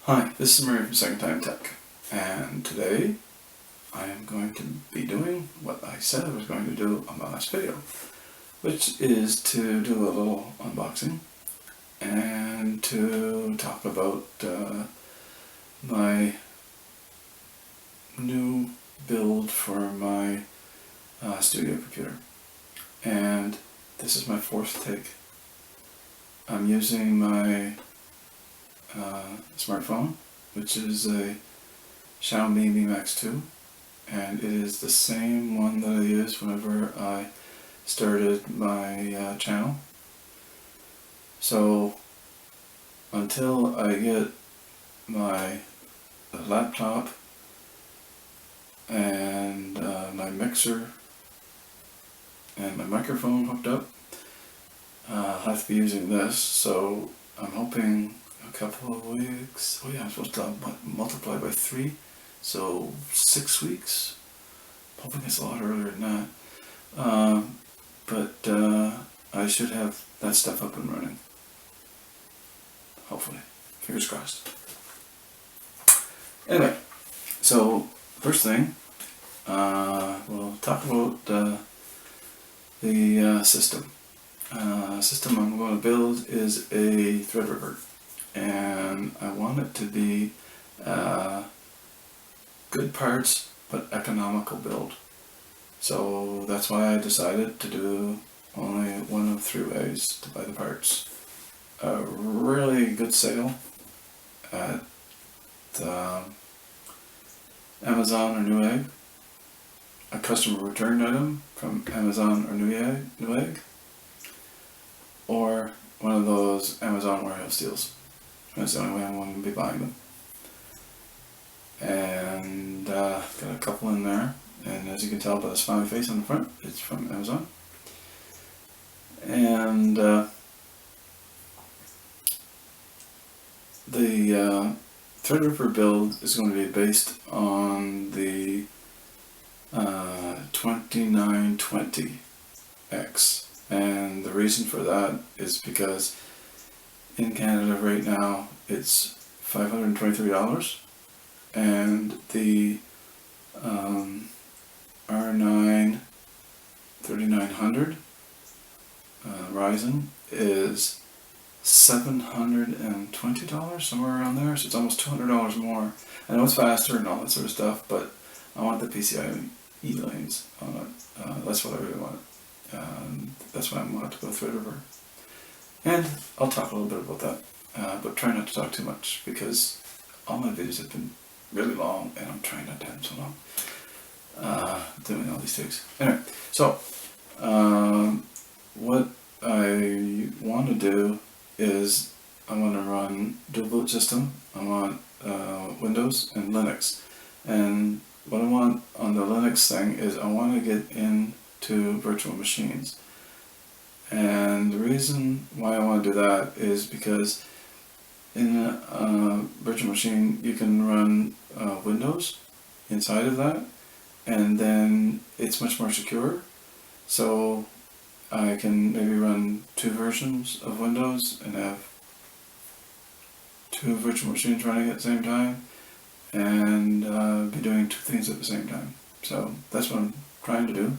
Hi, this is Murray from Second Time Tech, and today I am going to be doing what I said I was going to do on my last video, which is to do a little unboxing and to talk about my new build for my studio computer. And this is my fourth take. I'm using my smartphone, which is a Xiaomi Mi Max 2, and it is the same one that I used whenever I started my channel. So until I get my laptop and my mixer and my microphone hooked up, I'll have to be using this, so I'm hoping a couple of weeks. Oh yeah, I'm supposed to multiply by 3, so 6 weeks. I'm hoping it's a lot earlier than that. But I should have that stuff up and running. Hopefully. Fingers crossed. Anyway, so first thing, we'll talk about the system. System I'm going to build is a Threadripper, and I want it to be good parts but economical build. So that's why I decided to do only one of 3 ways to buy the parts. A really good sale at Amazon or Newegg, a customer returned item from Amazon or Newegg, or one of those Amazon warehouse deals. That's the only way I'm going to be buying them. And got a couple in there, and as you can tell by the smiley face on the front, it's from Amazon. And the Threadripper build is going to be based on the 2920X. And the reason for that is because in Canada right now it's $523, and the R9 3900 Ryzen is $720, somewhere around there, so it's almost $200 more. I know it's faster and all that sort of stuff, but I want the PCIe lanes on it. That's what I really want. That's why I wanted to go Threadripper. And I'll talk a little bit about that, but try not to talk too much because all my videos have been really long and I'm trying not to have them so long doing all these takes. Anyway, so what I want to do is I want to run dual boot system. I want Windows and Linux, and what I want on the Linux thing is I want to get into virtual machines. And the reason why I want to do that is because in a virtual machine you can run Windows inside of that, and then it's much more secure. So I can maybe run 2 versions of Windows and have 2 virtual machines running at the same time, and be doing 2 things at the same time. So that's what I'm trying to do.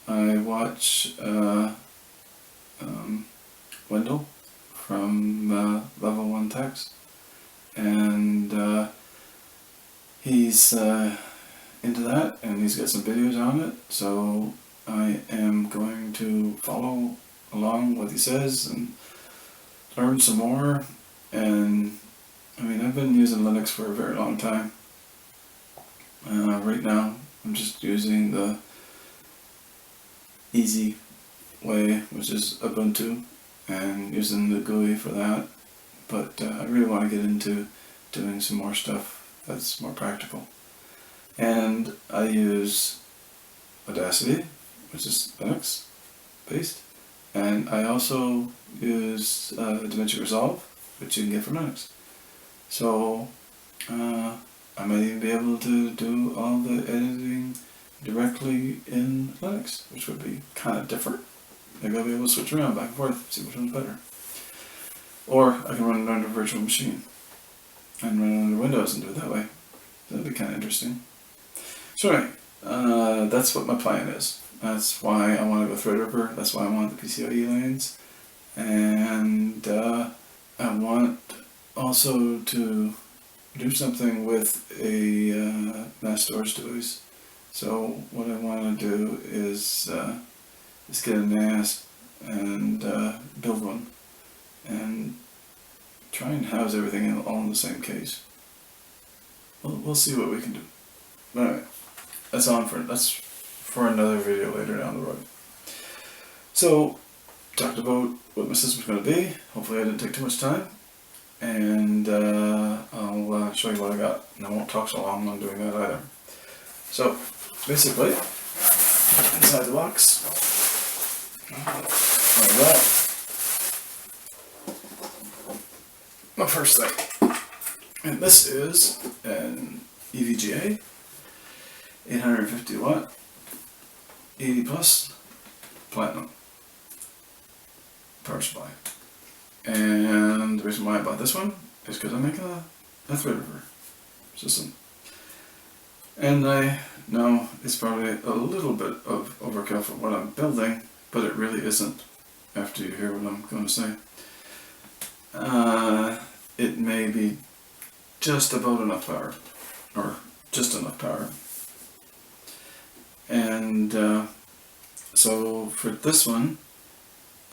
I watch Wendell from Level 1 Techs, and he's into that, and he's got some videos on it, so I am going to follow along what he says and learn some more. And I mean, I've been using Linux for a very long time. Right now I'm just using the easy way, which is Ubuntu, and using the GUI for that, but I really want to get into doing some more stuff that's more practical. And I use Audacity, which is Linux based, and I also use DaVinci Resolve, which you can get for Linux. So I might even be able to do all the editing directly in Linux, which would be kind of different. Maybe I'll be able to switch around back and forth, see which one's better. Or I can run it under a virtual machine and run it under Windows and do it that way. That'd be kind of interesting. So anyway, that's what my plan is. That's why I want to go Threadripper. That's why I want the PCIe lanes. And I want also to do something with a mass storage device. So what I want to do is get a NAS and build one and try and house everything all in the same case. We'll see what we can do. But anyway, that's for another video later down the road. So talked about what my system's going to be. Hopefully I didn't take too much time. And I'll show you what I got. And I won't talk so long on doing that either. So basically, inside the box, like that. My first thing. And this is an EVGA, 850 watt, 80 plus, platinum power supply. And the reason why I bought this one is because I make a Threadripper system. And I know it's probably a little bit of overkill for what I'm building, but it really isn't after you hear what I'm going to say. It may be just about enough power, or just enough power. And so for this one,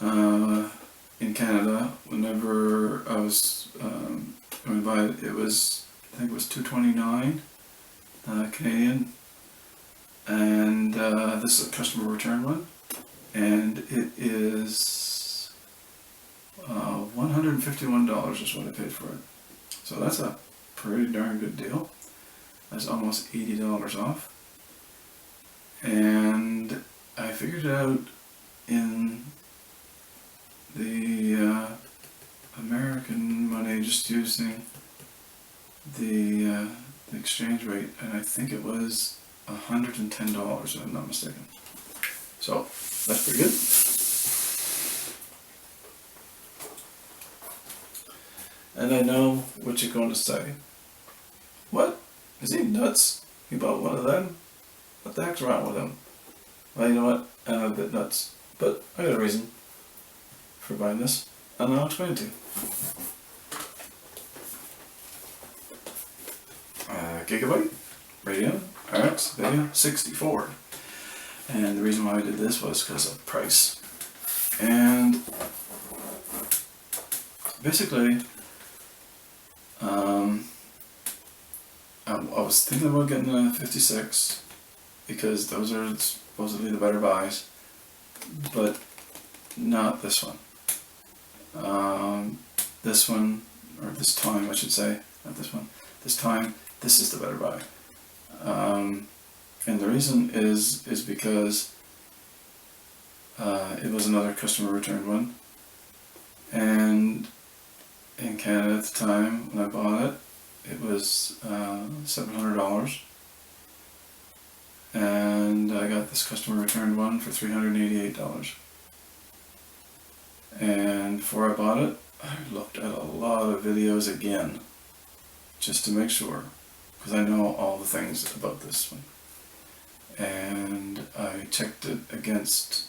in Canada, whenever I was going to buy it, I think it was $229 Canadian, and this is a customer return one, and it is $151 is what I paid for it. So that's a pretty darn good deal. That's almost $80 off. And I figured it out in the American money, just using the exchange rate, and I think it was $110 if I'm not mistaken. So that's pretty good. And I know what you're going to say. What? Is he nuts? He bought one of them? What the heck's wrong with him? Well, you know what? I'm a bit nuts. But I got a reason for buying this, and I'll explain it to you. Gigabyte Radeon RX Vega 64. And the reason why I did this was because of price. And basically, I was thinking about getting a 56 because those are supposedly the better buys, but not this one. This one, or this time I should say, not this one, this time, this is the better buy. And the reason is because it was another customer return one, and in Canada at the time when I bought it, it was $700, and I got this customer returned one for $388. And before I bought it, I looked at a lot of videos again, just to make sure, because I know all the things about this one. And I checked it against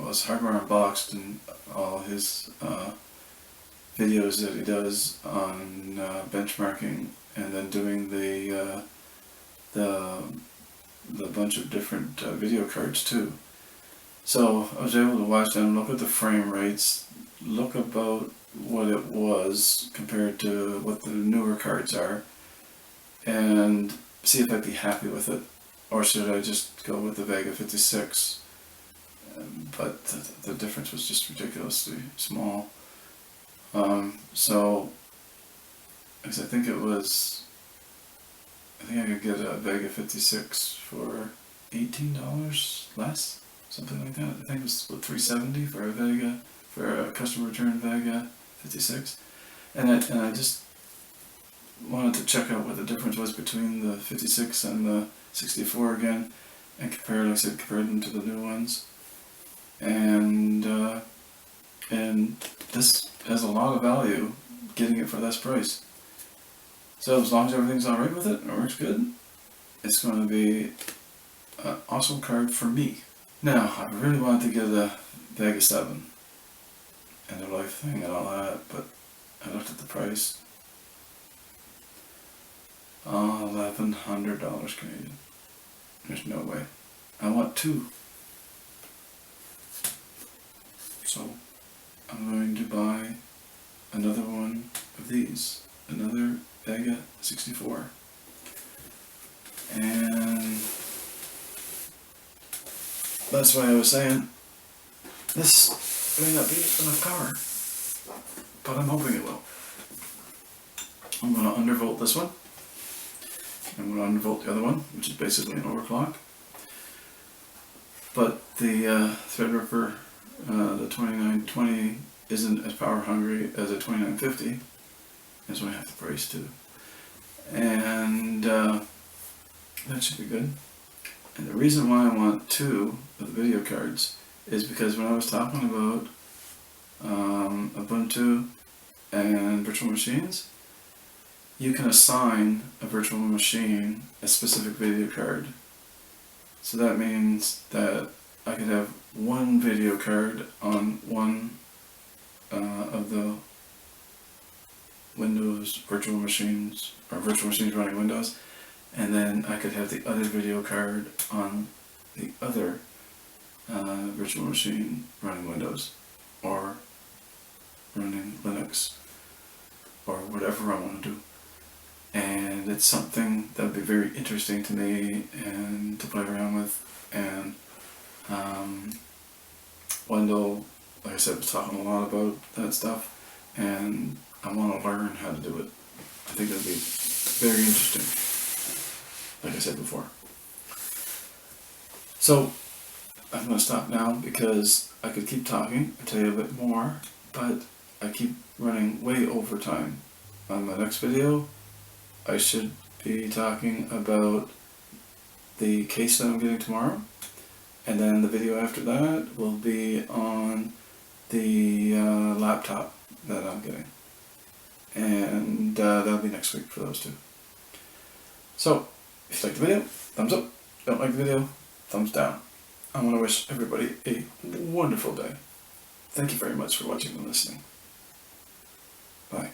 was Hardware Unboxed and all his videos that he does on benchmarking, and then doing the bunch of different video cards too. So I was able to watch them, look at the frame rates, look about what it was compared to what the newer cards are, and see if I'd be happy with it, or should I just go with the Vega 56. But the difference was just ridiculously small. So, because I think I could get a Vega 56 for $18 less, something like that. I think it was $370 for a Vega, for a customer return Vega 56, and I just wanted to check out what the difference was between the 56 and the 64 again, and compare, like I said, compare them to the new ones. And and this has a lot of value getting it for this price. So as long as everything's alright with it and it works good, it's going to be an awesome card for me. Now, I really wanted to get a Vega 7 and the life thing and all that, but I looked at the price. $1,100 Canadian. There's no way. I want two. So I'm going to buy another one of these. Another Vega 64. And that's why I was saying this may not be enough power, but I'm hoping it will. I'm going to undervolt this one. I'm going to undervolt the other one, which is basically an overclock. But the Threadripper, the 2920, isn't as power hungry as a 2950. That's why I have the brace too. And that should be good. And the reason why I want two of the video cards is because when I was talking about Ubuntu and virtual machines, you can assign a virtual machine a specific video card. So that means that I could have one video card on one of the Windows virtual machines, or virtual machines running Windows, and then I could have the other video card on the other virtual machine running Windows, or running Linux, or whatever I want to do. And it's something that would be very interesting to me and to play around with. And Wendell, like I said, was talking a lot about that stuff, and I want to learn how to do it. I think that'd be very interesting, like I said before. So I'm going to stop now because I could keep talking and tell you a bit more, but I keep running way over time. On my next video, I should be talking about the case that I'm getting tomorrow, and then the video after that will be on the laptop that I'm getting, and that'll be next week for those two. So, if you like the video, thumbs up. Don't like the video, thumbs down. I want to wish everybody a wonderful day. Thank you very much for watching and listening. Bye.